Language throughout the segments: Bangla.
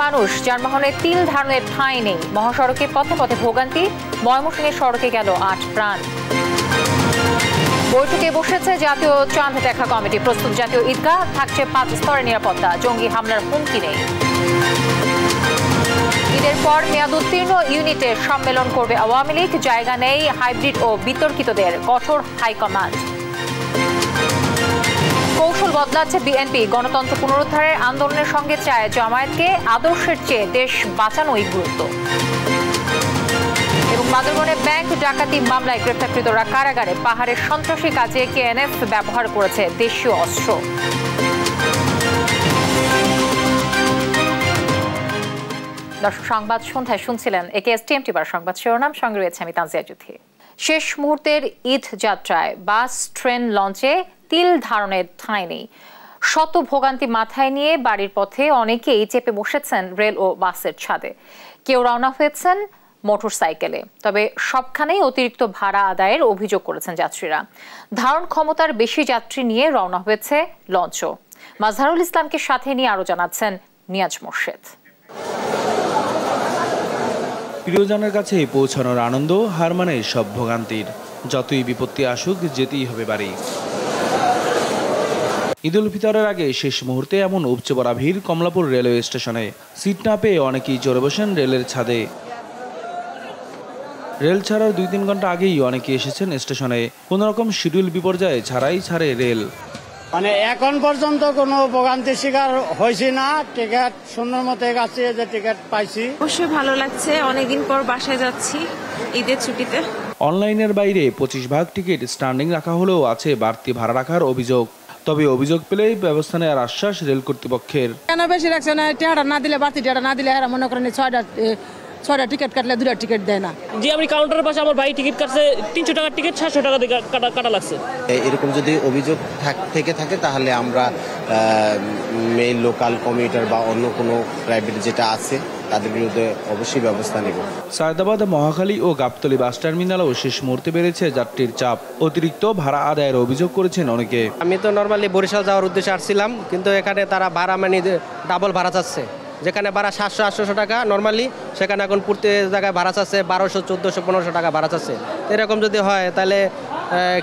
মানুষ, যানবাহনে তিল ধারণের ঠাঁই নেই। মহাসড়কে পথে পথে ভোগান্তি, ময়মনসিংহের সড়কে গেল ৮ প্রাণ। বৈঠকে বসেছে জাতীয় চাঁদ দেখা কমিটি। প্রস্তুত জাতীয় ঈদগাহ, থাকছে 5 স্তরের নিরাপত্তা। জঙ্গি হামলার হুমকি নেই। ঈদের পর মেয়াদোত্তীর্ণ ইউনিটের সম্মেলন করবে আওয়ামী লীগ। জায়গা নেই হাইব্রিড ও বিতর্কিতদের, কঠোর হাইকমান্ড। কৌশল বদলাচ্ছে বিএনপি। গণতন্ত্র পুনরুদ্ধারের আন্দোলনের সঙ্গে চায় জামায়াতকে। আদর্শের চেয়ে দেশ বাঁচানোই গুরুত্ব। এবং বান্দরবনে ব্যাংক ডাকাতি মামলায় গ্রেফতারকৃতরা কারাগারে। পাহাড়ের সন্ত্রাসী কাজে কেএনএফ ব্যবহার করেছে দেশীয় অস্ত্র। দর্শক, সংবাদ সন্ধ্যায় শুনছিলেন একেএসটিএম টিভার সংবাদ শিরোনাম। সঙ্গে রয়েছে আমি তানজিয়া জুথি। শেষ মুহূর্তের ঈদ যাত্রায় বাস, ট্রেন, লঞ্চে তিল ধারণের ঠাঁই নেই। শত ভোগান্তি মাথায় নিয়ে বাড়ির পথে অনেকেই চেপে বসেছেন রেল ও বাসের ছাদে। কেউ রওনা হয়েছেন মোটরসাইকেলে। তবে সবখানেই অতিরিক্ত ভাড়া আদায়ের অভিযোগ করেছেন যাত্রীরা। ধারণ ক্ষমতার বেশি যাত্রী নিয়ে রওনা হয়েছে লঞ্চও। মাজহারুল ইসলামকে সাথে নিয়ে আরো জানাচ্ছেন নিয়াজ মোর্শেদ। প্রিয়জনের কাছে পৌঁছানোর আনন্দ হার মানে সব ভোগান্তির। যতই বিপত্তি আসুক, যেতেই হবে বাড়ি। ঈদ উল ফিতরের আগে শেষ মুহূর্তে এমন উপচে পড়া ভিড় কমলাপুর রেলওয়ে স্টেশনে। সিট না পেয়ে অনেকেই চড়ে বসেন রেলের ছাদে। রেল ছাড়ার 2-3 ঘন্টা আগেই অনেকে এসেছেন স্টেশনে। কোন রকম শিডিউল বিপর্যয় ছাড়াই ছাড়ে রেল। মানে এখন পর্যন্ত কোনো ভোগান্তির শিকার হয়েছি না। টিকিট সুন্দর মতো গেছে, যে টিকিট পাইছি। অবশ্যই ভালো লাগছে, অনেকদিন পর বাসায় যাচ্ছি ঈদের ছুটিতে। অনলাইনের বাইরে 25 ভাগ টিকিট স্ট্যান্ডিং রাখা হলেও আছে বাড়তি ভাড়া রাখার অভিযোগ। তবে অভিযোগ পেলেই ব্যবস্থা নেওয়ার আশ্বাস রেল কর্তৃপক্ষের। কেন বেশি রাখছে না? টিকিট না দিলে, বাড়তি টিকিট না দিলে এরা মনে করেন 6টা টিকিট কাটলে 2টা টিকিট দেয় না। জি, আমি কাউন্টারের পাশে আমার ভাই টিকিট কাটছে 300 টাকার টিকিট 700 টাকা দিয়ে কাটা লাগছে। এরকম যদি অভিযোগ থেকে থাকে তাহলে আমরা মেইল লোকাল কমিউটার বা অন্য কোনো প্রাইভেট যেটা আছে তাদের বিরুদ্ধে অবশ্যই ব্যবস্থা নেব। সায়দাবাদ, মহাখালী ও গাবতলী বাস টার্মিনালেও শেষ মুহূর্তে বেড়েছে যাত্রীর চাপ। অতিরিক্ত ভাড়া আদায়ের অভিযোগ করেছেন অনেকে। আমি তো নর্মালি বরিশাল যাওয়ার উদ্দেশ্যে আসছিলাম, কিন্তু এখানে তারা ভাড়া মানে ডাবল ভাড়া চাচ্ছে। যেখানে ভাড়া 700-800 টাকা নর্মালি, সেখানে এখন প্রতি জায়গায় ভাড়া চাচ্ছে 1200, 1400, 1500 টাকা ভাড়া চাচ্ছে। এরকম যদি হয় তাহলে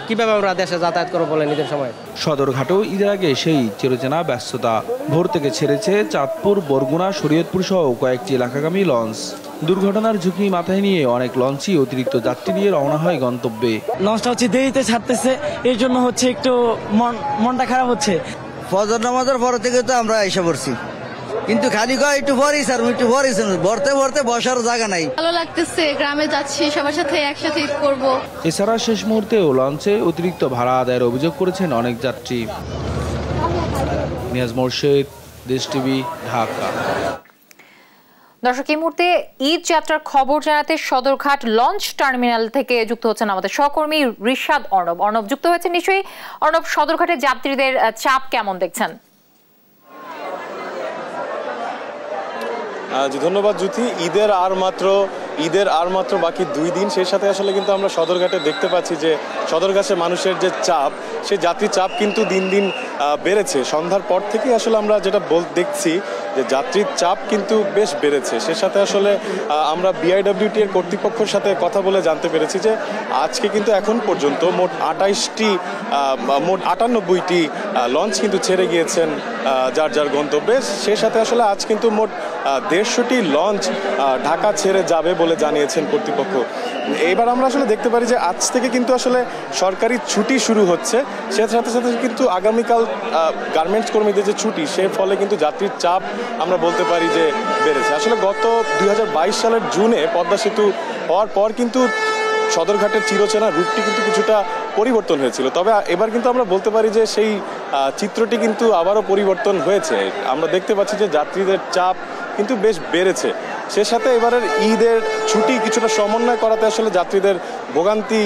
কিভাবে আমরা দেশে যাতায়াত করবো বলেন ঈদের সময়? সদরঘাটেও ঈদের আগে সেই চিরচেনা ব্যস্ততা। ভোর থেকে ছেড়েছে চাঁদপুর, বরগুনা, শরীয়তপুর সহ কয়েকটি এলাকাগামী লঞ্চ। দুর্ঘটনার ঝুঁকি মাথায় নিয়ে অনেক লঞ্চই অতিরিক্ত যাত্রী নিয়ে রওনা হয় গন্তব্যে। লঞ্চটা হচ্ছে দেরিতে ছাড়তেছে, এর জন্য হচ্ছে একটু মনটা খারাপ হচ্ছে। ফজর নামাজের পর থেকে তো আমরা এসে পড়ছি, কিন্তু খালি একটু পরেই স্যার, একটু পরেই ভরতে ভরতে বসার জায়গা নাই। ভালো লাগতেছে, গ্রামে যাচ্ছি, সবার সাথে একসাথে ঈদ করব। এছাড়া শেষ মুহূর্তেও লঞ্চে অতিরিক্ত ভাড়া আদায়ের অভিযোগ করেছেন অনেক যাত্রী। নিয়াজ মোর্শেদ, দেশ টিভি, ঢাকা। দর্শক, এই মুহূর্তে ঈদ যাত্রার খবর জানাতে সদরঘাট লঞ্চ টার্মিনাল থেকে যুক্ত হচ্ছেন আমাদের সহকর্মী রিশাদ অর্ণব। অর্ণব যুক্ত হয়েছেন নিশ্চয়ই। অর্ণব, সদরঘাটের যাত্রীদের চাপ কেমন দেখছেন? জি, ধন্যবাদ জ্যোতি। ঈদের আর মাত্র বাকি 2 দিন। সেই সাথে আসলে কিন্তু আমরা সদরঘাটে দেখতে পাচ্ছি যে সদরঘাটে মানুষের যে চাপ, সেই যাত্রী চাপ কিন্তু দিন দিন বেড়েছে। সন্ধ্যার পর থেকে আসলে আমরা যেটা দেখছি যে যাত্রীর চাপ কিন্তু বেশ বেড়েছে। সে সাথে আসলে আমরা বিআইডব্লিউটি এর কর্তৃপক্ষের সাথে কথা বলে জানতে পেরেছি যে আজকে কিন্তু এখন পর্যন্ত মোট 98টি লঞ্চ কিন্তু ছেড়ে গিয়েছেন যার যার গন্তব্যে। সে সাথে আসলে আজ কিন্তু মোট 150টি লঞ্চ ঢাকা ছেড়ে যাবে বলে জানিয়েছেন কর্তৃপক্ষ। এবার আমরা আসলে দেখতে পারি যে আজ থেকে কিন্তু আসলে সরকারি ছুটি শুরু হচ্ছে। সে সাথে সাথে কিন্তু আগামীকাল গার্মেন্টস কর্মীদের যে ছুটি, সে ফলে কিন্তু যাত্রীর চাপ আমরা বলতে পারি যে বেড়েছে। আসলে গত 2022 সালের জুনে পদ্মা সেতু হওয়ার পর কিন্তু সদরঘাটের চিরচেনা রূপটি কিন্তু কিছুটা পরিবর্তন হয়েছিল। তবে এবার কিন্তু আমরা বলতে পারি যে সেই চিত্রটি কিন্তু আবারও পরিবর্তন হয়েছে। আমরা দেখতে পাচ্ছি যে যাত্রীদের চাপ কিন্তু বেশ বেড়েছে। সে সাথে এবারের ঈদের ছুটি কিছুটা সমন্বয় করাতে আসলে যাত্রীদের ভোগান্তি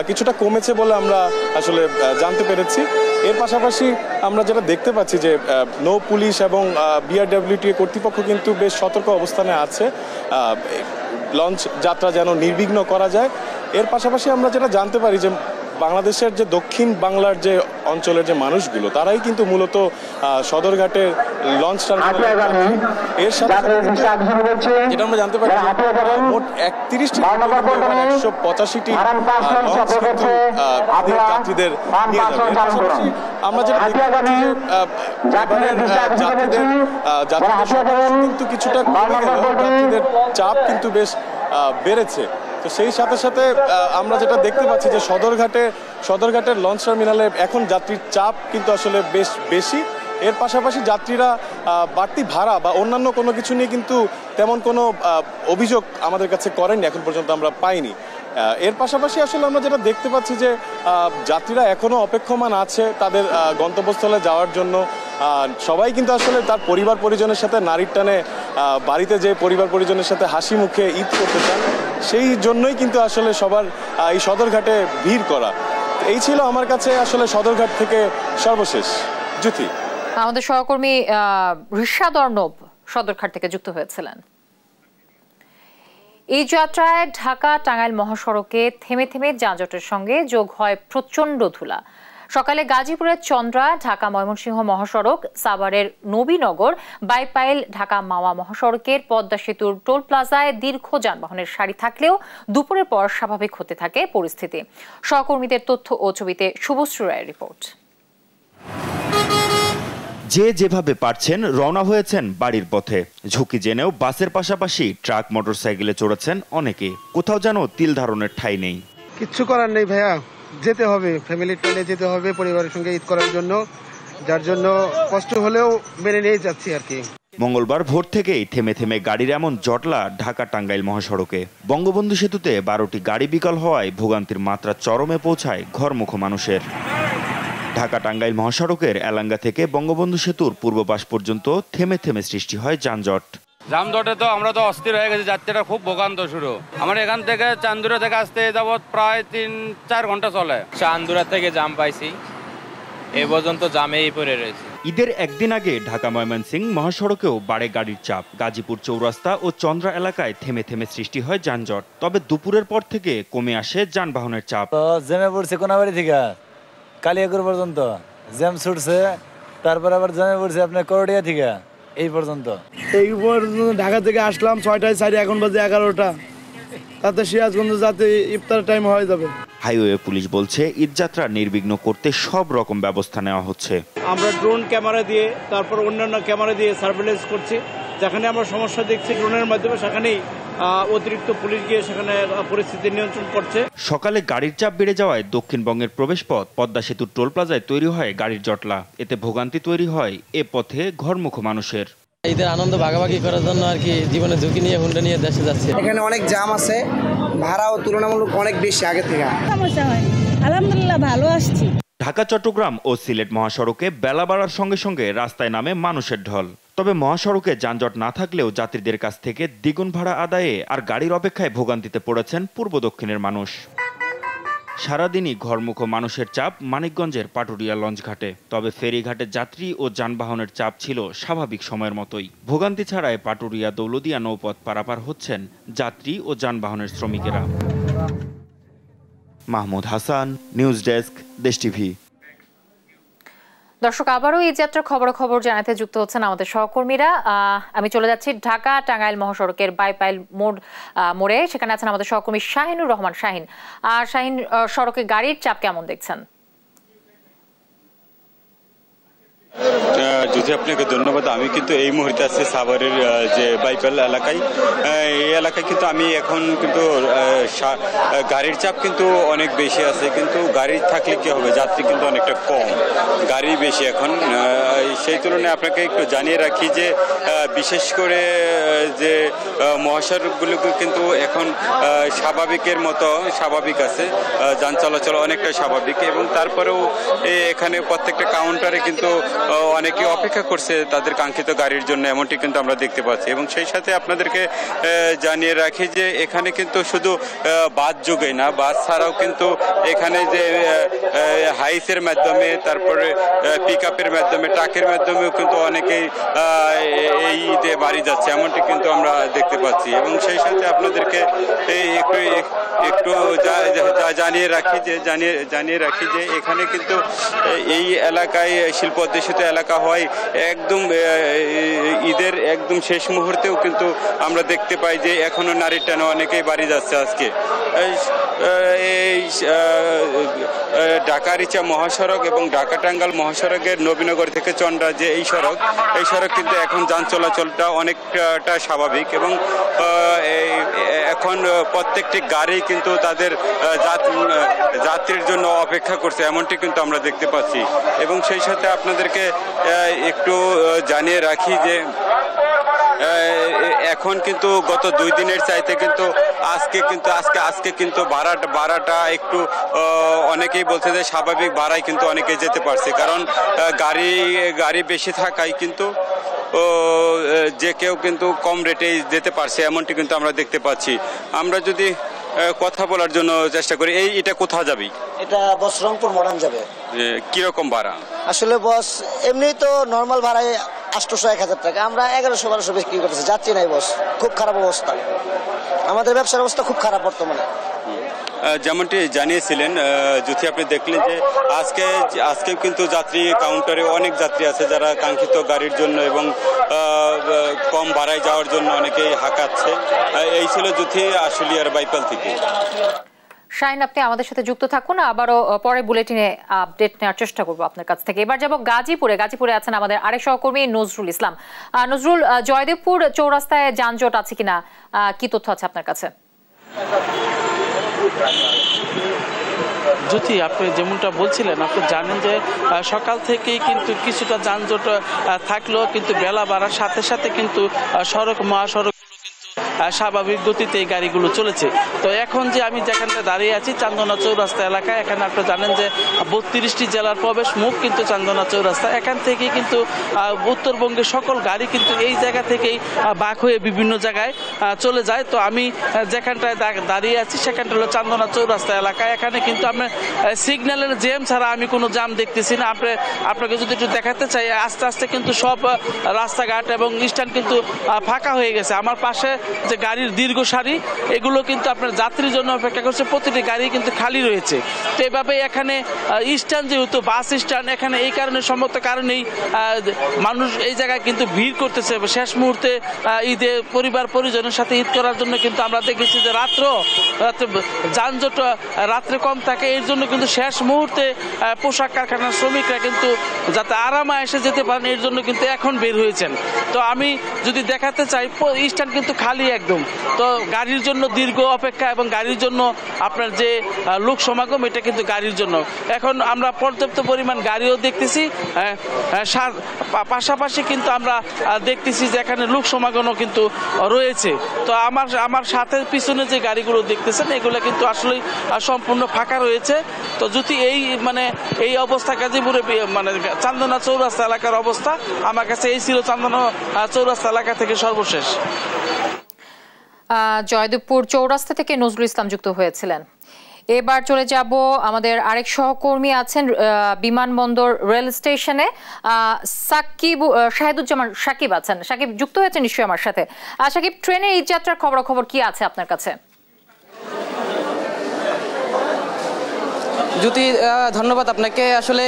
কিছুটা কমেছে বলে আমরা আসলে জানতে পেরেছি। এর পাশাপাশি আমরা যেটা দেখতে পাচ্ছি যে নৌ পুলিশ এবং বিআরডব্লিউটি কর্তৃপক্ষ কিন্তু বেশ সতর্ক অবস্থানে আছে লঞ্চ যাত্রা যেন নির্বিঘ্ন করা যায়। এর পাশাপাশি আমরা যেটা জানতে পারি যে বাংলাদেশের যে দক্ষিণ বাংলার যে অঞ্চলের যে মানুষগুলো তারাই কিন্তু মূলত সদরঘাটের লঞ্চ টার্মিনাল এর সাথে যেটা আমরা জানতে পারি মোট 31টি 185টি লঞ্চ কিন্তু যাত্রীদের নিয়ে যাবে। পাশাপাশি আমরা যেটা যাত্রীদের কিন্তু কিছুটা কমে গেল, যাত্রীদের চাপ কিন্তু বেশ বেড়েছে। তো সেই সাথে সাথে আমরা যেটা দেখতে পাচ্ছি যে সদরঘাটের লঞ্চ টার্মিনালে এখন যাত্রীর চাপ কিন্তু আসলে বেশ বেশি। এর পাশাপাশি যাত্রীরা বাড়তি ভাড়া বা অন্যান্য কোনো কিছু নিয়ে কিন্তু তেমন কোনো অভিযোগ আমাদের কাছে করেননি, এখন পর্যন্ত আমরা পাইনি। এর পাশাপাশি আসলে আমরা যেটা দেখতে পাচ্ছি যে যাত্রীরা এখনো অপেক্ষমান আছে তাদের গন্তব্যস্থলে যাওয়ার জন্য। সবাই কিন্তু আসলে তার পরিবার পরিজনের সাথে নারীর টানে বাড়িতে যে পরিবার পরিজনের সাথে হাসি মুখে ঈদ করতে চান, সেই জন্যই কিন্তু আসলে সবার এই সদরঘাটে ভিড় করা। এই ছিল আমার কাছে আসলে সদরঘাট থেকে সর্বশেষ। জ্যোতি, আমাদের সহকর্মী ঋষাদ অর্ণব সদরঘাট থেকে যুক্ত হয়েছিলেন। এই যাত্রায় ঢাকা টাঙ্গাইল মহাসড়কে থেমে থেমে যানজটের সঙ্গে যোগ হয় প্রচণ্ড ধুলা। সকালে গাজীপুরের চন্দ্রা ঢাকা ময়মনসিংহ মহাসড়ক, সাভারের নবীনগর বাইপাইল ঢাকা মাওয়া মহাসড়কের পদ্মা সেতুর টোল প্লাজায় দীর্ঘ যানবাহনের সারি থাকলেও দুপুরের পর স্বাভাবিক হতে থাকে পরিস্থিতি। সহকর্মীদের তথ্য ও ছবিতে শুভশ্রী রায়ের রিপোর্ট। যে যেভাবে পারছেন রওনা হয়েছেন বাড়ির পথে। ঝুঁকি জেনেও বাসের পাশাপাশি ট্রাক মোটরসাইকেলে চড়েছেন অনেকে। কোথাও যেন তিল ধারণের ঠাঁই নেই। কিচ্ছু করার নেই ভাইয়া, যেতে হবে, ফ্যামিলির ট্রেনে যেতে হবে পরিবারের সঙ্গে ঈদ করার জন্য, যার জন্য কষ্ট হলেও মেনে নিয়ে যাচ্ছি আর কি। মঙ্গলবার ভোর থেকেই থেমে থেমে গাড়ির এমন জটলা ঢাকা টাঙ্গাইল মহাসড়কে। বঙ্গবন্ধু সেতুতে 12টি গাড়ি বিকল হওয়ায় ভোগান্তির মাত্রা চরমে পৌঁছায় ঘরমুখো মানুষের। ঢাকা টাঙ্গাইল মহাসড়কের এলাঙ্গা থেকে বঙ্গবন্ধু সেতুর পূর্ব পাশ পর্যন্ত থেমে থেমে সৃষ্টি হয় যানজট। যানজটে তো আমরা তো অস্থির হয়ে গেছি, যাত্রীরা খুব ভোগান্ত শুরু। আমার এখান থেকে চান্দুরা থেকে আসতে যাবত প্রায় 3-4 ঘন্টা চলে। চান্দুরা থেকে জাম পাইছি, এ পর্যন্ত জামেই পড়ে রয়েছে। ঈদের একদিন আগে ঢাকা ময়মনসিংহ মহাসড়কেও বাড়ে গাড়ির চাপ। গাজীপুর চৌরাস্তা ও চন্দ্রা এলাকায় থেমে থেমে সৃষ্টি হয় যানজট। তবে দুপুরের পর থেকে কমে আসে যানবাহনের চাপ। জ্যামে পড়ছে কোনাবাড়ি থেকে কালিয়াকুর পর্যন্ত জ্যাম ছুটছে, তারপর আবার জ্যামে পড়ছে আপনার করডিয়া থেকে এই পর্যন্ত। এই পর্যন্ত ঢাকা থেকে আসলাম 6টায়, সাড়ে এখন বাজে 11টা, তাতে সিরাজগঞ্জ যাতে ইফতার টাইম হয়ে যাবে। হাইওয়ে পুলিশ বলছে ঈদযাত্রা নির্বিঘ্ন করতে সব রকম ব্যবস্থা নেওয়া হচ্ছে। আমরা ড্রোন ক্যামেরা দিয়ে, তারপর অন্যান্য ক্যামেরা দিয়ে সার্ভেলেন্স করছি। যেখানে আমরা সমস্যা দেখছি ড্রোনের মাধ্যমে, সেখানেই অতিরিক্ত পুলিশ গিয়ে সেখানে পরিস্থিতি নিয়ন্ত্রণ করছে। সকালে গাড়ির চাপ বেড়ে যাওয়ায় দক্ষিণবঙ্গের প্রবেশপথ পদ্মা সেতুর টোল প্লাজায় তৈরি হয় গাড়ির জটলা। এতে ভোগান্তি তৈরি হয় এ পথে ঘরমুখো মানুষের। ঈদের আনন্দ ভাগাভাগি করার জন্য আর কি জীবনে ঝুঁকি নিয়ে হুন্ডা নিয়ে দেশে যাচ্ছে। এখানে অনেক জ্যাম আছে, ভাড়াও তুলনামূলক অনেক বেশি আগে থেকে। সমস্যা হয়, আলহামদুলিল্লাহ ভালো আসছি। ঢাকা চট্টগ্রাম ও সিলেট মহাসড়কে বেলা বাড়ার সঙ্গে সঙ্গে রাস্তায় নামে মানুষের ঢল। তবে মহাসড়কে যানজট না থাকলেও যাত্রীদের কাছ থেকে দ্বিগুণ ভাড়া আদায়ে আর গাড়ির অপেক্ষায় ভোগান্তিতে পড়েছেন পূর্ব দক্ষিণের মানুষ। সারাদিনই ঘরমুখো মানুষের চাপ মানিকগঞ্জের পাটুরিয়া লঞ্চঘাটে। তবে ফেরিঘাটে যাত্রী ও যানবাহনের চাপ ছিল স্বাভাবিক সময়ের মতোই। ভোগান্তি ছাড়াই পাটুরিয়া দৌলদিয়া নৌপথ পারাপার হচ্ছেন যাত্রী ও যানবাহনের শ্রমিকেরা। মাহমুদ হাসান, নিউজ ডেস্ক, দেশ টিভি। দর্শক, আবারও এই যাত্রার খবর জানাতে যুক্ত হচ্ছেন আমাদের সহকর্মীরা। আমি চলে যাচ্ছি ঢাকা টাঙ্গাইল মহাসড়কের বাইপাইল মোড়ে। সেখানে আছেন আমাদের সহকর্মী শাহিনুর রহমান। শাহিন, সড়কে গাড়ির চাপ কেমন দেখছেন? যদি আপনাকে ধন্যবাদ। আমি কিন্তু এই মুহূর্তে আছি সাভারের যে বাইপাইল এলাকায়। এই এলাকায় কিন্তু আমি এখন কিন্তু গাড়ির চাপ কিন্তু অনেক বেশি আছে, কিন্তু গাড়ি থাকলে কি হবে, যাত্রী কিন্তু অনেকটা কম, গাড়ি বেশি এখন। সেই তুলনায় আপনাকে একটু জানিয়ে রাখি যে বিশেষ করে যে মহাসড়কগুলো কিন্তু এখন স্বাভাবিকের মতো স্বাভাবিক আছে, যান চলাচল অনেকটা স্বাভাবিক। এবং তারপরেও এখানে প্রত্যেকটা কাউন্টারে কিন্তু অনেকে অপেক্ষা করছে তাদের কাঙ্ক্ষিত গাড়ির জন্য, এমনটি কিন্তু আমরা দেখতে পাচ্ছি। এবং সেই সাথে আপনাদেরকে জানিয়ে রাখি যে এখানে কিন্তু শুধু বাস যোগেই না, বাস ছাড়াও কিন্তু এখানে যে হাইসের মাধ্যমে, তারপরে পিক আপের মাধ্যমে, ট্রাকের মাধ্যমেও কিন্তু অনেকেই এই ঈদে বাড়ি যাচ্ছে, এমনটি কিন্তু আমরা দেখতে পাচ্ছি। এবং সেই সাথে আপনাদেরকে একটু একটু জানিয়ে রাখি যে এখানে কিন্তু এই এলাকায় শিল্প অধ্যুষিত এলাকা হয় একদম ঈদের একদম শেষ মুহূর্তেও কিন্তু আমরা দেখতে পাই যে এখনো নারীর টানে অনেকেই বাড়ি যাচ্ছে আজকে। এই ঢাকা রিচা মহাসড়ক এবং ঢাকা টাঙ্গাইল মহাসড়কের নবীনগর থেকে চন্দ্রা যে এই সড়ক কিন্তু এখন যান চলাচলটা অনেকটা স্বাভাবিক এবং এখন প্রত্যেকটি গাড়ি কিন্তু তাদের যাত্রীর জন্য অপেক্ষা করছে, এমনটি কিন্তু আমরা দেখতে পাচ্ছি। এবং সেই সাথে আপনাদেরকে একটু জানিয়ে রাখি যে এখন কিন্তু গত 2 দিনের চাইতে কিন্তু আজকে কিন্তু ভাড়াটা একটু অনেকেই বলছে যে স্বাভাবিক ভাড়ায় কিন্তু অনেকেই যেতে পারছে, কারণ গাড়ি বেশি থাকায় কিন্তু যে কেউ কিন্তু কম রেটেই যেতে পারছে, এমনটি কিন্তু আমরা দেখতে পাচ্ছি। আমরা যদি কথা বলার জন্য চেষ্টা করি, এটা কোথাও যাবে? এটা বস রংপুর মডার্ন যাবে। কিরকম ভাড়া? আসলে বস এমনি তো নর্মাল ভাড়ায় 800-1000 টাকা, আমরা 1100-1200 বিক্রি করতেছি, যাচ্ছি নাই বস। খুব খারাপ অবস্থা, আমাদের ব্যবসার অবস্থা খুব খারাপ বর্তমানে। যেমনটি জানিয়েছিলেন জ্যোতি, আপনি দেখলেন যে আজকে কিন্তু যাত্রী কাউন্টারে অনেক যাত্রী আছে যারা কাঙ্ক্ষিত গাড়ির জন্য এবং কম ভাড়ায় যাওয়ার জন্য অনেকেই হাঁকাচ্ছে। এই ছিল জ্যোতি আশুলিয়ার বাইপাল থেকে। শাহিন, আপনি আমাদের সাথে যুক্ত থাকুন, আবারও পরে বুলেটিনে আপডেট নেওয়ার চেষ্টা করবো আপনার কাছ থেকে। এবার যাব গাজীপুরে আছেন আমাদের আরেক সহকর্মী নজরুল ইসলাম। নজরুল, জয়দেবপুর চৌরাস্তায় যানজট আছে কিনা, কি তথ্য আছে আপনার কাছে? জ্যোতি, আপনি যেমনটা বলছিলেন, আপনি জানেন যে সকাল থেকেই কিন্তু কিছুটা যানজট থাকলেও কিন্তু বেলা বাড়ার সাথে সাথে কিন্তু মহাসড়ক স্বাভাবিক গতিতে এই গাড়িগুলো চলেছে। তো এখন যে আমি যেখানটা দাঁড়িয়ে আছি চান্দনা চৌরাস্তা এলাকায়, এখানে আপনি জানেন যে 32টি জেলার প্রবেশ মুখ কিন্তু চান্দনা চৌরাস্তা। এখান থেকে কিন্তু উত্তরবঙ্গের সকল গাড়ি কিন্তু এই জায়গা থেকেই বাঁক হয়ে বিভিন্ন জায়গায় চলে যায়। তো আমি যেখানটায় দাঁড়িয়ে আছি সেখানটা হলো চান্দনা চৌরাস্তা এলাকায়। এখানে কিন্তু আপনার সিগন্যালের জ্যাম ছাড়া আমি কোনো জ্যাম দেখতেছি না। আপনাকে যদি একটু দেখাতে চাই, আস্তে আস্তে কিন্তু সব রাস্তাঘাট এবং স্ট্যান্ড কিন্তু ফাঁকা হয়ে গেছে। আমার পাশে যে গাড়ির দীর্ঘ সারি, এগুলো কিন্তু আপনার যাত্রীর জন্য অপেক্ষা করছে, প্রতিটি গাড়ি কিন্তু খালি রয়েছে। তো এইভাবে এখানে স্ট্যান্ড যেহেতু বাস স্ট্যান্ড, এখানে এই কারণে সম্মত কারণেই মানুষ এই জায়গায় কিন্তু ভিড় করতেছে। শেষ মুহূর্তে ঈদে পরিবার পরিজনের সাথে ঈদ করার জন্য কিন্তু আমরা দেখেছি যে রাত্রে যানজট রাত্রে কম থাকে, এর জন্য কিন্তু শেষ মুহূর্তে পোশাক কারখানার শ্রমিকরা কিন্তু যাতে আরামে এসে যেতে পারেন এর জন্য কিন্তু এখন বের হয়েছেন। তো আমি যদি দেখাতে চাই, স্ট্যান্ড কিন্তু খালি একদম। তো গাড়ির জন্য দীর্ঘ অপেক্ষা এবং গাড়ির জন্য আপনার যে লোক সমাগম, এটা কিন্তু গাড়ির জন্য। এখন আমরা পর্যাপ্ত পরিমাণ গাড়িও দেখতেছি, পাশাপাশি কিন্তু আমরা দেখতেছি যে এখানে লোক সমাগমও কিন্তু রয়েছে। তো আমার সাথে পিছনে যে গাড়িগুলো দেখতেছেন এগুলো কিন্তু আসলেই সম্পূর্ণ ফাঁকা রয়েছে। তো যদি এই অবস্থা গাজীপুরে চান্দনা চৌরাস্তা এলাকার অবস্থা, আমার কাছে এই ছিল চান্দনা চৌরাস্তা এলাকা থেকে সর্বশেষ। জয়দেবপুর চৌরাস্তা থেকে নজরুল ইসলাম যুক্ত হয়েছিলেন। এবার চলে যাব আমাদের আরেক সহকর্মী আছেন বিমানবন্দর রেল স্টেশনে, শাহিদুজ্জামান সাকিব আছেন। সাকিব যুক্ত হয়েছেন নিশ্চয়ই আমার সাথে। সাকিব, ট্রেনের ঈদ যাত্রার খবর কি আছে আপনার কাছে? জ্যোতি, ধন্যবাদ আপনাকে। আসলে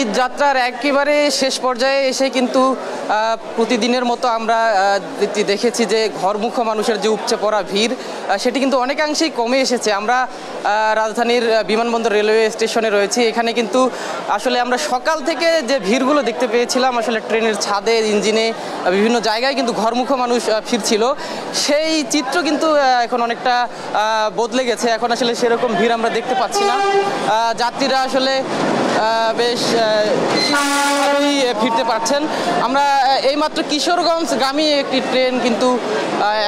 ঈদ যাত্রার একেবারে শেষ পর্যায়ে এসে কিন্তু প্রতিদিনের মতো আমরা দেখেছি যে ঘরমুখ মানুষের যে উপচে পড়া ভিড়, সেটি কিন্তু অনেকাংশেই কমে এসেছে। আমরা রাজধানীর বিমানবন্দর রেলওয়ে স্টেশনে রয়েছি। এখানে কিন্তু আসলে আমরা সকাল থেকে যে ভিড়গুলো দেখতে পেয়েছিলাম, আসলে ট্রেনের ছাদে, ইঞ্জিনে, বিভিন্ন জায়গায় কিন্তু ঘরমুখ মানুষ ফিরছিল, সেই চিত্র কিন্তু এখন অনেকটা বদলে গেছে। এখন আসলে সেরকম ভিড় আমরা দেখতে পাচ্ছি না। যাত্রীরা আসলে বেশ ফিরতে পারছেন। আমরা এইমাত্র কিশোরগঞ্জগামী একটি ট্রেন কিন্তু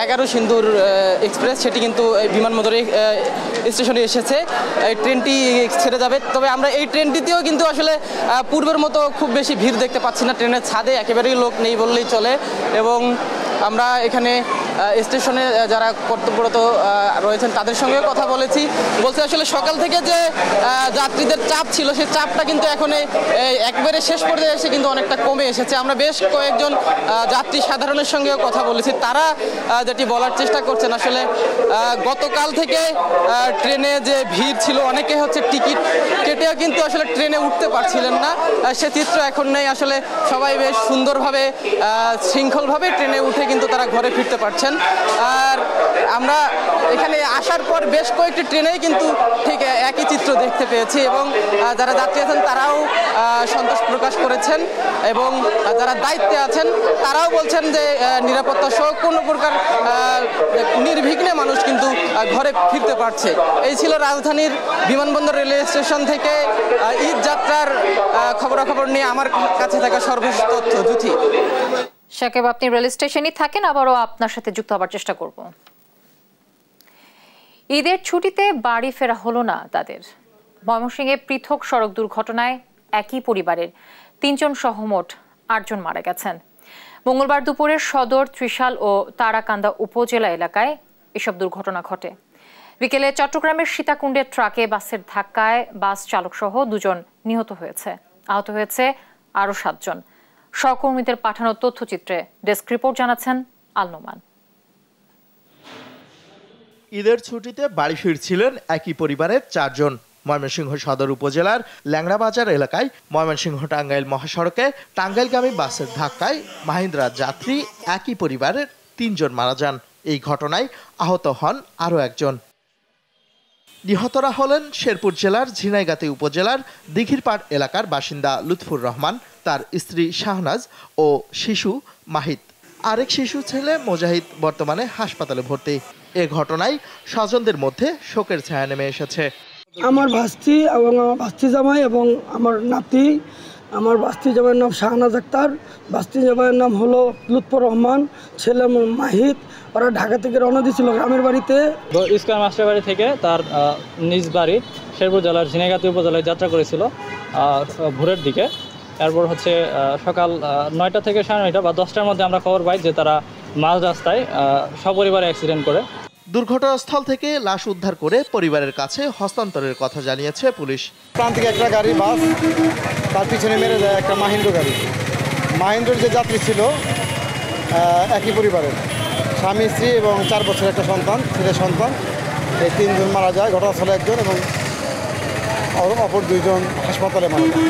11 সিন্দুর এক্সপ্রেস, সেটি কিন্তু বিমানবন্দরে স্টেশনে এসেছে। এই ট্রেনটি ছেড়ে যাবে। তবে আমরা এই ট্রেনটিতেও কিন্তু আসলে পূর্বের মতো খুব বেশি ভিড় দেখতে পাচ্ছি না। ট্রেনের ছাদে একেবারেই লোক নেই বললেই চলে। এবং আমরা এখানে স্টেশনে যারা কর্তব্যরত রয়েছেন তাদের সঙ্গে কথা বলেছি। বলছে আসলে সকাল থেকে যে যাত্রীদের চাপ ছিল সেই চাপটা কিন্তু এখন একবারে শেষ পর্যায়ে এসে কিন্তু অনেকটা কমে এসেছে। আমরা বেশ কয়েকজন যাত্রী সাধারণের সঙ্গেও কথা বলেছি, তারা যেটি বলার চেষ্টা করছেন আসলে গতকাল থেকে ট্রেনে যে ভিড় ছিল, অনেকে হচ্ছে টিকিট কেটেও কিন্তু আসলে ট্রেনে উঠতে পারছিলেন না, সে চিত্র এখন নেই। আসলে সবাই বেশ সুন্দরভাবে শৃঙ্খলভাবে ট্রেনে উঠে কিন্তু তারা ঘরে ফিরতে পারছেন। আর আমরা এখানে আসার পর বেশ কয়েকটি ট্রেনেই কিন্তু ঠিক একই চিত্র দেখতে পেয়েছি এবং যারা যাত্রী আছেন তারাও সন্তোষ প্রকাশ করেছেন এবং যারা দায়িত্বে আছেন তারাও বলছেন যে নিরাপত্তা সহ কোনো প্রকার নির্বিঘ্নে মানুষ কিন্তু ঘরে ফিরতে পারছে। এই ছিল রাজধানীর বিমানবন্দর রেলওয়ে স্টেশন থেকে ঈদ যাত্রার খবরাখবর নিয়ে আমার কাছে থাকা সর্বশেষ তথ্য। জুথি। সাকিব, আপনি রেল স্টেশনই থাকেন, আবারও আপনার সাথে যুক্ত হবার চেষ্টা করব। ঈদের ছুটিতে বাড়ি ফেরা হলো না তাদের। ময়মনসিংহে পৃথক সড়ক দুর্ঘটনায় একই পরিবারের 3 জন সহ মোট 8 জন মারা গেছেন। মঙ্গলবার দুপুরে সদর, ত্রিশাল ও তারাকান্দা উপজেলা এলাকায় এসব দুর্ঘটনা ঘটে। বিকেলে চট্টগ্রামের সীতাকুণ্ডের ট্রাকে বাসের ধাক্কায় বাস চালক সহ 2 জন নিহত হয়েছে। আহত হয়েছে আরও 7 জন। সহকর্মীদের পাঠানো তথ্যচিত্রে ডেস্ক রিপোর্ট জানাচ্ছেন আল নোমান। ঈদের ছুটিতে বাড়ি ফিরছিলেন একই পরিবারের 4 জন। ময়মনসিংহ সদর উপজেলার ল্যাংড়া বাজার এলাকায় ময়মনসিংহ টাঙ্গাইল মহাসড়কে টাঙ্গাইলগামী বাসের ধাক্কায় মাহিন্দ্রা যাত্রী একই পরিবারের 3 জন মারা যান। এই ঘটনায় আহত হন আরও 1 জন। নিহতরা হলেন শেরপুর জেলার ঝিনাইগাতি উপজেলার দিঘিরপাড় এলাকার বাসিন্দা লুৎফুর রহমান, তার স্ত্রী শাহনাজ ও শিশু মাহিত। আরেক শিশু ছেলে মুজাহিদ বর্তমানে হাসপাতালে ভর্তি। এ ঘটনায় স্বজনদের মধ্যে শোকের ছায়া নেমে এসেছে। আমার ভাস্তি এবং আমার ভাস্তি জামাই এবং আমার নাতি, আমার ভাস্তি জামাইয়ের নাম শাহনাজ আক্তার, ভাস্তি জামাইয়ের নাম হলো লুৎফুর রহমান, ছেলে মাহিত। ওরা ঢাকা থেকে রওনা দিয়েছিল গ্রামের বাড়িতে। ইস্কার মাস্টার বাড়ি থেকে তার নিজ বাড়ি শেরপুর জেলার ঝিনাইগাতি উপজেলায় যাত্রা করেছিল ভোরের দিকে। এরপর হচ্ছে সকাল 9টা থেকে 9:30 বা 10টার মধ্যে আমরা খবর পাই যে তারা মাঝ রাস্তায় সপরিবারে অ্যাক্সিডেন্ট করে। দুর্ঘটনাস্থল থেকে লাশ উদ্ধার করে পরিবারের কাছে হস্তান্তরের কথা জানিয়েছে পুলিশ। প্রান্তিক একটা গাড়ি বাস, তার পিছনে মেরে যায় একটা মাহিন্দ্র গাড়ি। মাহিন্দ্রের যে যাত্রী ছিল একই পরিবারের, স্বামী স্ত্রী এবং 4 বছরের একটা সন্তান, ছেলে সন্তান। এই 3 জন মারা যায়, ঘটনাস্থলে 1 জন এবং অপর 2 জন হাসপাতালে মারা যায়।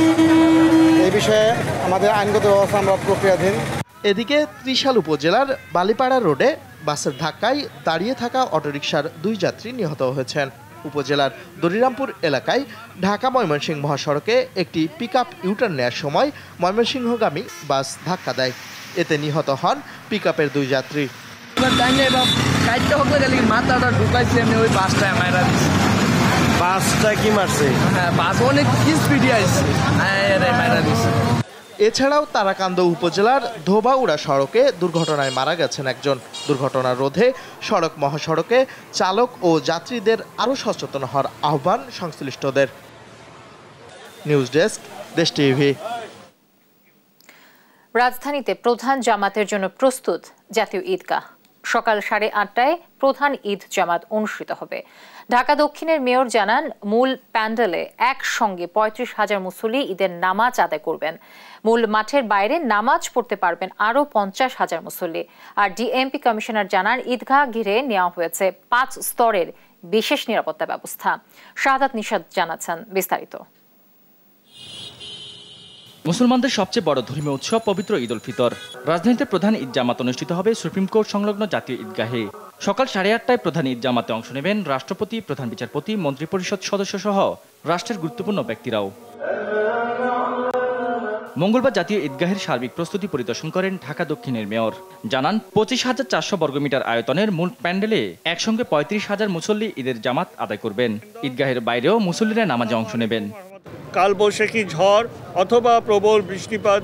এই বিষয়ে আমাদের আইনগত ব্যবস্থা আমরা প্রক্রিয়াধীন। এদিকে ত্রিশাল উপজেলার বালিপাড়া রোডে বাসের ধাক্কায় দাঁড়িয়ে থাকা অটোরিকশার 2 যাত্রী নিহত হয়েছেন। উপজেলার দরিরামপুর এলাকায় ঢাকা ময়মনসিংহ মহাসড়কে একটি পিকআপ ইউটার্ন নেওয়ার সময় ময়মনসিংহগামী বাস ধাক্কা দেয়। এতে নিহত হন পিকআপের 2 যাত্রী। মাথাটা ঢুকাইছে এমনি ওই বাসটায় মারা দিচ্ছে। বাসটা কি মারছে? হ্যাঁ, বাস অনেক স্পিডে আসছে, মারা দিচ্ছে। এছাড়াও তারাকান্দা উপজেলার ধোবাউড়া সড়কে দুর্ঘটনায় মারা গেছেন 1 জন। দুর্ঘটনা রোধে সড়ক মহাসড়কে চালক ও যাত্রীদের আরও সচেতন হওয়ার আহ্বান সংশ্লিষ্টদের। নিউজ ডেস্ক, দেশ টিভি। রাজধানীতে প্রধান জামাতের জন্য প্রস্তুত জাতীয় ঈদগাহ। সকাল 8:30টায় প্রধান ঈদ জামাত অনুষ্ঠিত হবে। ঢাকা দক্ষিণের মেয়র জানান, মূল প্যান্ডেলে একসঙ্গে 35,000 মুসল্লি ঈদের নামাজ আদায় করবেন। মূল মাঠের বাইরে নামাজ পড়তে পারবেন আরও 50,000 মুসল্লি। আর ডিএমপি কমিশনার জানান, ঈদগাহ ঘিরে নেওয়া হয়েছে 5 স্তরের বিশেষ নিরাপত্তা ব্যবস্থা। শাহাদাত নিশাদ জানাচ্ছেন বিস্তারিত। মুসলমানদের সবচেয়ে বড় ধর্মীয় উৎসব পবিত্র ঈদ উল ফিতর। রাজধানীতে প্রধান ঈদ জামাত অনুষ্ঠিত হবে সুপ্রিম কোর্ট সংলগ্ন জাতীয় ঈদগাহে। সকাল 8:30টায় প্রধান ঈদ জামাতে অংশ নেবেন রাষ্ট্রপতি, প্রধান বিচারপতি, মন্ত্রিপরিষদ সদস্য সহ রাষ্ট্রের গুরুত্বপূর্ণ ব্যক্তিরাও। মঙ্গলবার জাতীয় ঈদগাহের সার্বিক প্রস্তুতি পরিদর্শন করেন ঢাকা দক্ষিণের মেয়র। জানান, 25,400 বর্গমিটার আয়তনের মূল প্যান্ডেলে একসঙ্গে 35,000 মুসল্লি ঈদের জামাত আদায় করবেন। ঈদগাহের বাইরেও মুসল্লিরা নামাজে অংশ নেবেন। কালবৈশাখী ঝড় অথবা প্রবল বৃষ্টিপাত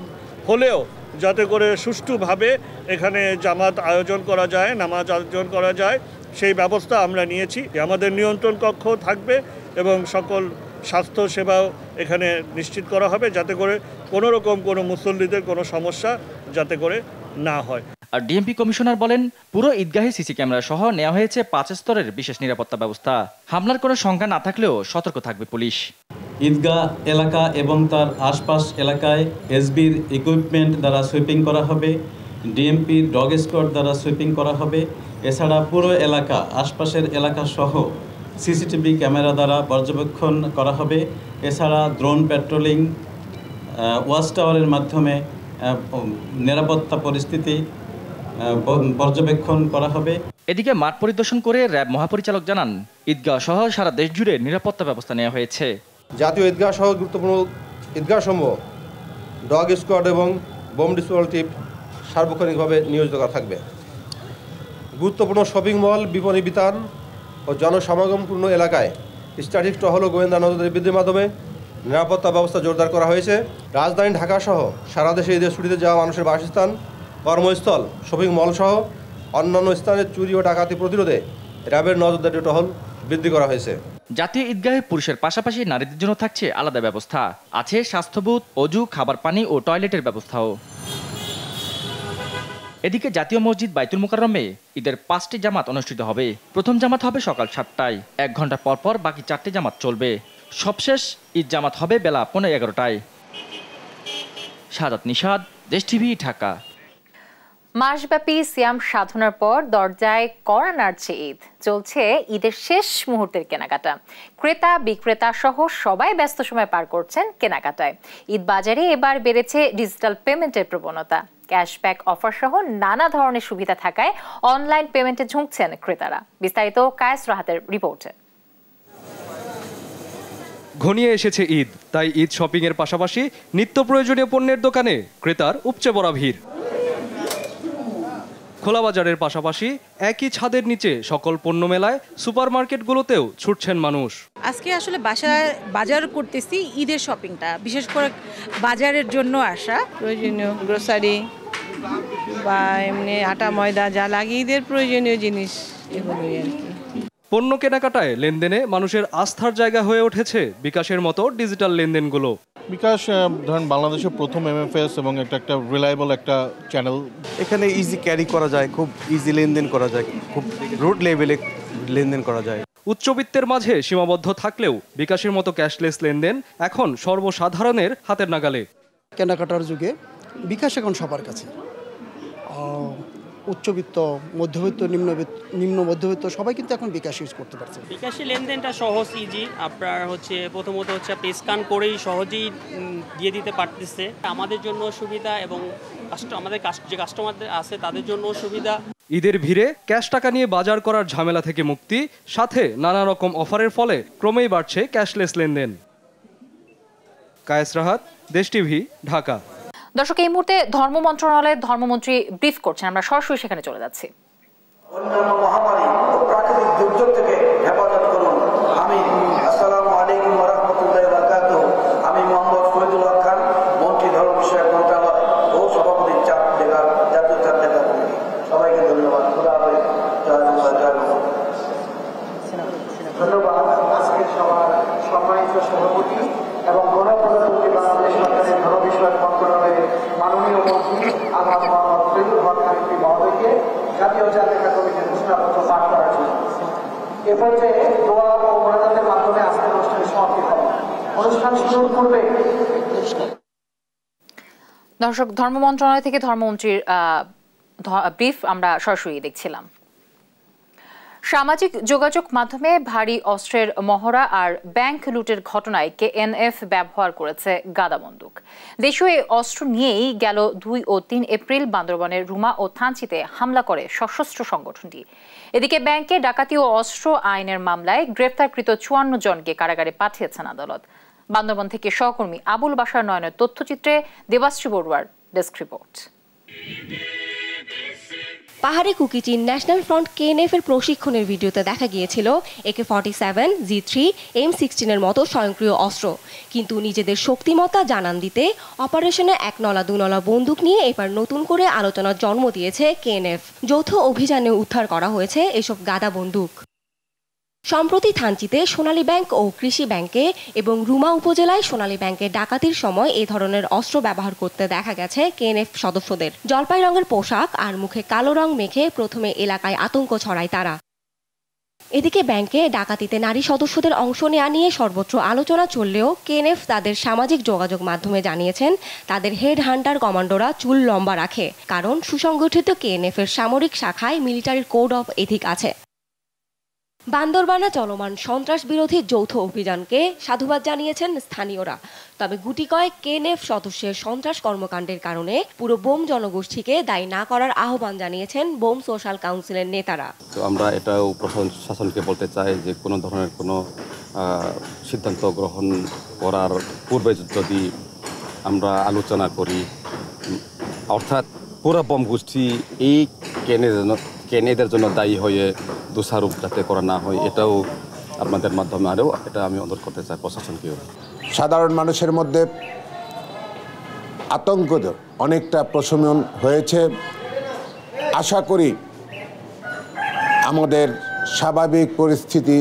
হলেও যাতে করে সুষ্ঠুভাবে এখানে জামাত আয়োজন করা যায়, নামাজ আয়োজন করা যায়, সেই ব্যবস্থা আমরা নিয়েছি। আমাদের নিয়ন্ত্রণ কক্ষ থাকবে এবং সকল স্বাস্থ্য সেবাও এখানে নিশ্চিত করা হবে যাতে করে কোনো রকম কোনো মুসল্লিদের কোনো সমস্যা যাতে করে না হয়। আর ডিএমপি কমিশনার বলেন, পুরো ঈদগাহে সিসি ক্যামেরা সহ নেওয়া হয়েছে 5 স্তরের বিশেষ নিরাপত্তা ব্যবস্থা। হামলার কোনো সংখ্যা না থাকলেও সতর্ক থাকবে পুলিশ। ঈদগাহ এলাকা এবং তার আশপাশ এলাকায় এসবির ইকুইপমেন্ট দ্বারা সুইপিং করা হবে, ডিএমপির ডগ স্কোয়াড দ্বারা সুইপিং করা হবে। এছাড়া পুরো এলাকা, আশপাশের এলাকা সহ সিসিটিভি ক্যামেরা দ্বারা পর্যবেক্ষণ করা হবে। এছাড়া ড্রোন পেট্রোলিং, ওয়াচ টাওয়ারের মাধ্যমে নিরাপত্তা পরিস্থিতি পর্যবেক্ষণ করা হবে। এদিকে মাঠ পরিদর্শন করে র্যাব মহাপরিচালক জানান, ঈদগাহ সহ সারা দেশ জুড়ে নিরাপত্তা ব্যবস্থা নেওয়া হয়েছে। জাতীয় ঈদগাহ সহ গুরুত্বপূর্ণ ঈদগাহসমূহ ডগ স্কোয়াড এবং বোম ডিসপোজাল টিম সার্বক্ষণিকভাবে নিয়োজিত করা থাকবে। গুরুত্বপূর্ণ শপিং মল, বিপণী বিতান ও জনসমাগমপূর্ণ এলাকায় স্ট্যাটিক টহল ও গোয়েন্দা নজরদারি বৃদ্ধির মাধ্যমে নিরাপত্তা ব্যবস্থা জোরদার করা হয়েছে। রাজধানী ঢাকা সহ সারা দেশে ঈদের ছুটিতে যাওয়া মানুষের বাসস্থান, কর্মস্থল, শপিং মল সহ অন্যান্য স্থানে চুরি ও ডাকাতি প্রতিরোধে র্যাবের নজরদারি টহল বৃদ্ধি করা হয়েছে। জাতীয় ঈদগাহে পুরুষের পাশাপাশি নারীদের জন্য থাকছে আলাদা ব্যবস্থা। আছে স্বাস্থ্যবুথ, অজু, খাবার পানি ও টয়লেটের ব্যবস্থাও। এদিকে জাতীয় মসজিদ বাইতুল মুকাররমে ঈদের 5টি জামাত অনুষ্ঠিত হবে। প্রথম জামাত হবে সকাল 7টায়, 1 ঘন্টা পর পর বাকি 4টি জামাত চলবে। সবশেষ ঈদ জামাত হবে বেলা 11:15টায়। শাহাদাত নিশাদ, দেশ টিভি, ঢাকা। মাসব্যাপী সিয়াম সাধনার পর দরজায় কড়া নাড়ছে ঈদ। চলছে ঈদের শেষ মুহূর্তের কেনাকাটা। ক্রেতা বিক্রেতা সহ সবাই ব্যস্ত সময় পার করছেন কেনাকাটায়। ঈদ বাজারে এবার বেড়েছে ডিজিটাল পেমেন্টের প্রবণতা। ক্যাশব্যাক অফার সহ নানা ধরনের সুবিধা থাকায় অনলাইন পেমেন্টে ঝুঁকছেন ক্রেতারা। বিস্তারিত কায়েস রাহাতের রিপোর্টে। ঘনিয়ে এসেছে ঈদ, তাই ঈদ শপিং এর পাশাপাশি নিত্য প্রয়োজনীয় পণ্যের দোকানে ক্রেতার উপচে পড়া ভিড়। খোলা বাজারের পাশাপাশি একই ছাদের নিচে সকল পণ্য মেলায় সুপারমার্কেটগুলোতেও ছুটছেন মানুষ। আজকে আসলে বাজার করতেছি ঈদের শপিংটা, বিশেষ করে বাজারের জন্য আসা প্রয়োজনীয় গ্রোসারি বা এমনি আটা ময়দা যা লাগে ঈদের প্রয়োজনীয় জিনিস, এগুলোই আর কি। পণ্য কেনাকাটায় লেনদেনে মানুষের আস্থার জায়গা হয়ে উঠেছে বিকাশের মতো ডিজিটাল লেনদেনগুলো। বিকাশ ধরেন বাংলাদেশের প্রথম MFS এবং একটা রিলায়েবল একটা চ্যানেল। এখানে ইজি ক্যারি করা যায়, খুব ইজি লেনদেন করা যায়, খুব রুট লেভেলে লেনদেন করা যায়। উচ্চবিত্তের মাঝে সীমাবদ্ধ থাকলেও বিকাশের মতো ক্যাশলেস লেনদেন এখন সর্বসাধারণের হাতের নাগালে। কেনাকাটার যুগে বিকাশ এখন সবার কাছে। উচ্চবিত্ত, মধ্যবিত্ত, নিম্ন মধ্যবিত্ত সবাই কিন্তু এখন বিকাশ ইউজ করতে পারছে। বিকাশে লেনদেনটা সহজ, ইজি। আপনার প্রথমত পে স্ক্যান করেই সহজেই দিয়ে দিতে পারতেছে। আমাদের জন্য সুবিধা এবং আমাদের যে কাস্টমারদের আছে তাদের জন্য সুবিধা। ঈদের ভিড়ে ক্যাশ টাকা নিয়ে বাজার করার ঝামেলা থেকে মুক্তি, সাথে নানা রকম অফারের ফলে ক্রমেই বাড়ছে ক্যাশলেস লেনদেন। কায়েস রাহাত, দেশ টিভি, ঢাকা। দর্শক, এই মুহূর্তে ধর্ম মন্ত্রণালয়ের ধর্মমন্ত্রী ব্রিফ করছেন, আমরা সরাসরি সেখানে চলে যাচ্ছি। অন্যান্য মহামারী ও প্রাকৃতিক দুর্যোগ থেকে হেফাজত করুন। আসসালামু আলাইকুম ওয়া রাহমাতুল্লাহি ওয়া বারাকাতুহু। আমি মোহাম্মদ ফরিদুল হক খান, মন্ত্রী ধর্ম বিষয়ক মন্ত্রণালয় ও সভাপতি জাতীয় চাঁদ নেতা কমিটি। সবাইকে ধন্যবাদ। খোদা হাফেজ। জয় বাংলা, জয় বাংলা। ধন্যবাদ। আজকের সভার সম্মানিত সভাপতি এবং গণপ্রজাতন্ত্রী বাংলাদেশ সরকারের ধর্ম বিষয়ক মন্ত্রণালয়ের মাননীয় মন্ত্রী আলহাজ মোহাম্মদ ফরিদুল হক খান মহোদয়কে জাতীয় চাঁদ নেতা কমিটির ঘোষণাপত্র পাঠ করার জন্য। এ পর্যায়ে দোয়া ও মোনাজাতের মাধ্যমে আজকের অনুষ্ঠানের সমাপ্তি হবে। অনুষ্ঠান শুরুর পূর্বে দর্শক, ধর্ম মন্ত্রণালয় থেকে ধর্মমন্ত্রীর ব্রিফ আমরা সরাসরি দেখছিলাম। সামাজিক যোগাযোগ মাধ্যমে ভারী অস্ত্রের মহড়া আর ব্যাংক লুটের ঘটনায় KNF ব্যবহার করেছে গাদা বন্দুক। দেশীয় এই অস্ত্র নিয়েই গেল 2 ও 3 এপ্রিল বান্দরবানের রুমা ও থানচিতে হামলা করে সশস্ত্র সংগঠনটি। এদিকে ব্যাংকে ডাকাতি ও অস্ত্র আইনের মামলায় গ্রেফতারকৃত 54 জনকে কারাগারে পাঠিয়েছেন আদালত। বান্দরবান থেকে সহকর্মী আবুল বাশার নয়নের তথ্যচিত্রে দেবাশ্রী বড়ুয়ার ডেস্ক রিপোর্ট। পাহাড়ি কুকিচিন ন্যাশনাল ফ্রন্ট KNF এর প্রশিক্ষণের ভিডিওতে দেখা গিয়েছিল AK-47, G3, M16 এর মতো স্বয়ংক্রিয় অস্ত্র। কিন্তু নিজেদের শক্তিমত্তা জানান দিতে অপারেশনে 1 নলা 2 নলা বন্দুক নিয়ে এবার নতুন করে আলোচনার জন্ম দিয়েছে KNF। যৌথ অভিযানে উদ্ধার করা হয়েছে এসব গাদা বন্দুক। সম্প্রতি থানচিতে সোনালী ব্যাংক ও কৃষি ব্যাংকে এবং রুমা উপজেলায় সোনালী ব্যাংকে ডাকাতির সময় এ ধরনের অস্ত্র ব্যবহার করতে দেখা গেছে কেএনএফ সদস্যদের। জলপাই রঙের পোশাক আর মুখে কালো রং মেখে প্রথমে এলাকায় আতঙ্ক ছড়ায় তারা। এদিকে ব্যাংকে ডাকাতিতে নারী সদস্যদের অংশ নেওয়া নিয়ে সর্বত্র আলোচনা চললেও কেএনএফ তাদের সামাজিক যোগাযোগ মাধ্যমে জানিয়েছেন তাদের হেড হান্টার কমান্ডোরা চুল লম্বা রাখে, কারণ সুসংগঠিত কেএনএফের সামরিক শাখায় মিলিটারি কোড অফ এথিক আছে। বান্দরবানে চলমান সন্ত্রাস বিরোধী যৌথ অভিযানকে সাধুবাদ জানিয়েছেন স্থানীয়রা। তবে গুটি কয়েক কেএনএফ সদস্যের সন্ত্রাস কর্মকাণ্ডের কারণে পুরো বোম জনগোষ্ঠীকে দায়ী না করার আহ্বান জানিয়েছেন বোম সোশ্যাল কাউন্সিলের নেতারা। তো আমরা এটাও প্রশাসনকে বলতে চাই যে কোনো ধরনের কোনো সিদ্ধান্ত গ্রহণ করার পূর্বে যদি আমরা আলোচনা করি, অর্থাৎ পুরো বোম গোষ্ঠী এই কেনেদের জন্য দায়ী হয়ে দোষারোপ যাতে করা না হয়, এটাও আপনাদের মাধ্যমে আরও এটা আমি অনুরোধ করতে চাই প্রশাসনকেও। সাধারণ মানুষের মধ্যে আতঙ্ক অনেকটা প্রশমন হয়েছে। আশা করি আমাদের স্বাভাবিক পরিস্থিতি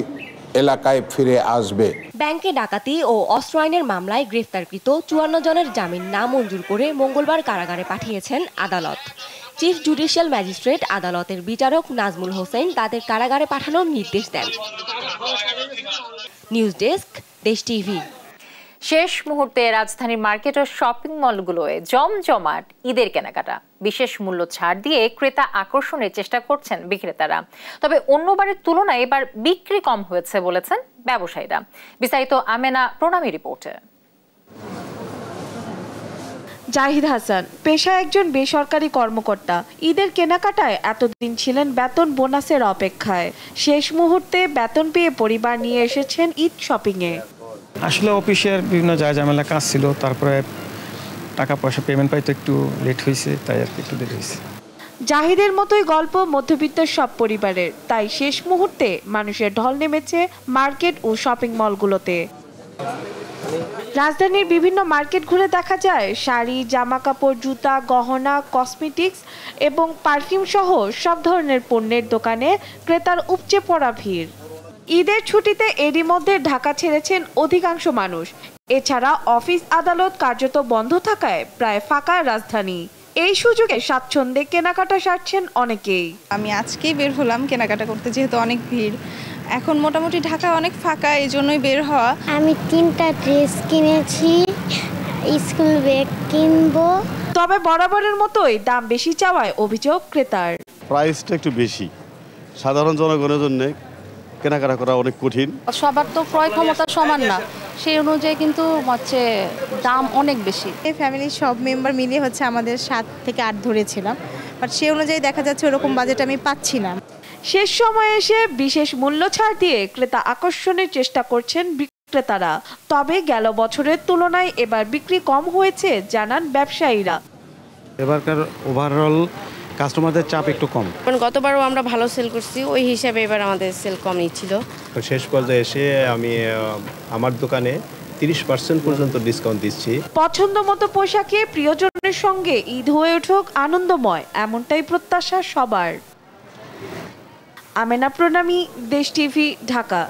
এলাকায় ফিরে আসবে। ব্যাংকে ডাকাতি ও অস্ত্র আইনের মামলায় গ্রেফতারকৃত 54 জনের জামিন নামঞ্জুর করে মঙ্গলবার কারাগারে পাঠিয়েছেন আদালত। চিফ জুডিশিয়াল ম্যাজিস্ট্রেট আদালতের বিচারক নাজমুল হোসেন তাদের কারাগারে পাঠানোর নির্দেশ দেন। নিউজ ডেস্ক, দেশ টিভি। শেষ মুহূর্তে রাজধানীর মার্কেট ও শপিং মলগুলোয় জমজমাট ঈদের কেনাকাটা। বিশেষ মূল্য ছাড় দিয়ে ক্রেতা আকর্ষণের চেষ্টা করছেন বিক্রেতারা। তবে অন্যবারের তুলনায় এবার বিক্রি কম হয়েছে বলেছেন ব্যবসায়ীরা। বিস্তারিত আমেনা প্রণামী রিপোর্টে। জাহিদ হাসান পেশায় একজন বেসরকারি কর্মকর্তা। ঈদের কেনাকাটায় এতদিন ছিলেন বেতন বোনাসের অপেক্ষায়। শেষ মুহূর্তে বেতন পেয়ে পরিবার নিয়ে এসেছেন ঈদ শপিংয়ে। আসলে অফিসের বিভিন্ন ঝামেলা কাজ ছিল, তারপরে টাকা পয়সা পেমেন্ট পাইতে একটু লেট হয়েছে, তাই আর একটু দেরি হয়েছে। জাহিদের মতোই গল্প মধ্যবিত্ত সব পরিবারের, তাই শেষ মুহূর্তে মানুষের ঢল নেমেছে মার্কেট ও শপিং মলগুলোতে। রাজধানীর বিভিন্ন মার্কেট ঘুরে দেখা যায় শাড়ি, জামা কাপড়, জুতা, গহনা, কসমেটিক্স এবং পারফিউম সহ সব ধরনের পণ্যের দোকানে ক্রেতার উপচে পড়া ভিড়। ঈদের ছুটিতে এরই মধ্যে ঢাকা ছেড়েছেন অধিকাংশ মানুষ। এছাড়া অফিস আদালত কার্যত বন্ধ থাকায় প্রায় ফাঁকা রাজধানী। এই সুযোগে স্বাচ্ছন্দ্যে কেনাকাটা সারছেন অনেকেই। আমি আজকেই বের হলাম কেনাকাটা করতে, যেহেতু অনেক ভিড়। এখন মোটামুটি ঢাকা অনেক ফাঁকা, এই জন্যই বের হওয়া। আমি 3টা ড্রেস কিনেছি, স্কুল ব্যাগ কিনবো। তবে বরাবরের মতোই দাম বেশি চাওয়ায় অভিযোগ ক্রেতার। প্রাইসটা একটু বেশি, সাধারণ জনগণের জন্য কেনাকাটা করা অনেক কঠিন। সবার তো ক্রয় ক্ষমতা সমান না, সেই অনুযায়ী কিন্তু হচ্ছে দাম অনেক বেশি। এই ফ্যামিলির সব মেম্বার মিলিয়ে হচ্ছে আমাদের 7 থেকে 8 ধরেছিলাম, বাট সেই অনুযায়ী দেখা যাচ্ছে ওরকম বাজেট আমি পাচ্ছি না। শেষ সময়ে এসে বিশেষ মূল্য ছাড় দিয়ে ক্রেতা আকর্ষণের চেষ্টা করছেন বিক্রেতারা। তবে গেল বছরের তুলনায় এবার বিক্রি কম হয়েছে জানান ব্যবসায়ীরা। এবারকার ওভারঅল কাস্টমারদের চাপ একটু কম। গতবারও আমরা ভালো সেল করছি, ওই হিসাবে এবার আমাদের সেল কমই ছিল। শেষ পর্যায়ে এসে আমি আমার দোকানে 30% পর্যন্ত ডিসকাউন্ট দিচ্ছি। পছন্দ মতো পোশাকে প্রিয়জনের সঙ্গে ঈদ হয়ে উঠুক আনন্দময়, এমনটাই প্রত্যাশা সবার। আমেনা প্রণামী, দেশ টিভি, ঢাকা।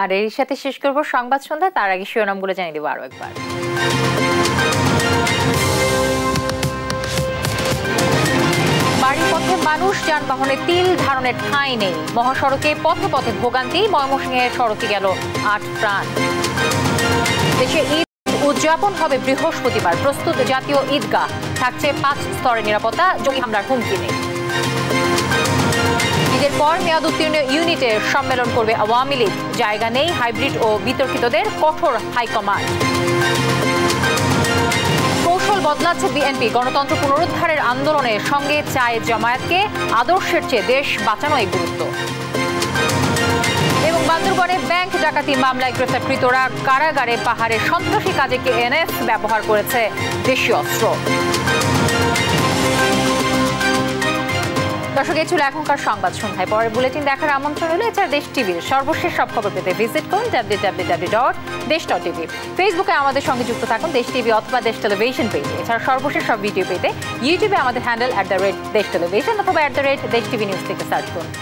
আর এর সাথে শেষ করব সংবাদ সন্ধ্যা। তার আগে শিরোনামগুলো জানিয়ে দেবো আরো একবার। বাড়ির পথে মানুষ, যানবাহনে তিল ধারণের ঠাঁই নেই। মহাসড়কে পথে পথে ভোগান্তি, ময়মনসিংহের সড়কে গেল 8 প্রাণ। দেশে ঈদ উদযাপন হবে বৃহস্পতিবার। প্রস্তুত জাতীয় ঈদগাহ, থাকছে 5 স্তরের নিরাপত্তা, জঙ্গি হামলার হুমকি নেই। ঈদের পর মেয়াদ উত্তীর্ণ ইউনিটের সম্মেলন করবে আওয়ামী লীগ। জায়গা নেই হাইব্রিড ও বিতর্কিতদের, কঠোর হাইকমান্ড। কৌশল বদলাচ্ছে বিএনপি। গণতন্ত্র পুনরুদ্ধারের আন্দোলনের সঙ্গে চায় জামায়াতকে, আদর্শের চেয়ে দেশ বাঁচানোই গুরুত্ব। এবং বান্দরবানে ব্যাংক ডাকাতি মামলায় গ্রেফতারকৃতরা কারাগারে পাহাড়ের সন্ত্রাসী কাজে কেএনএফ ব্যবহার করেছে দেশীয় অস্ত্র। দর্শক, এই ছিল এখনকার সংবাদ সন্ধ্যায়। পরের বুলেটিন দেখার আমন্ত্রণ হলো। এছাড়া দেশ টিভির সর্বশেষ সব খবর পেতে ভিজিট করুন www.desh.tv। ফেসবুকে আমাদের সঙ্গে যুক্ত থাকুন দেশ টিভি অথবা দেশ টেলিভিশন পেজে। এছাড়া সর্বশেষ সব ভিডিও পেতে ইউটিউবে আমাদের হ্যান্ডেল @desh television অথবা @desh tv news থেকে সার্চ করুন।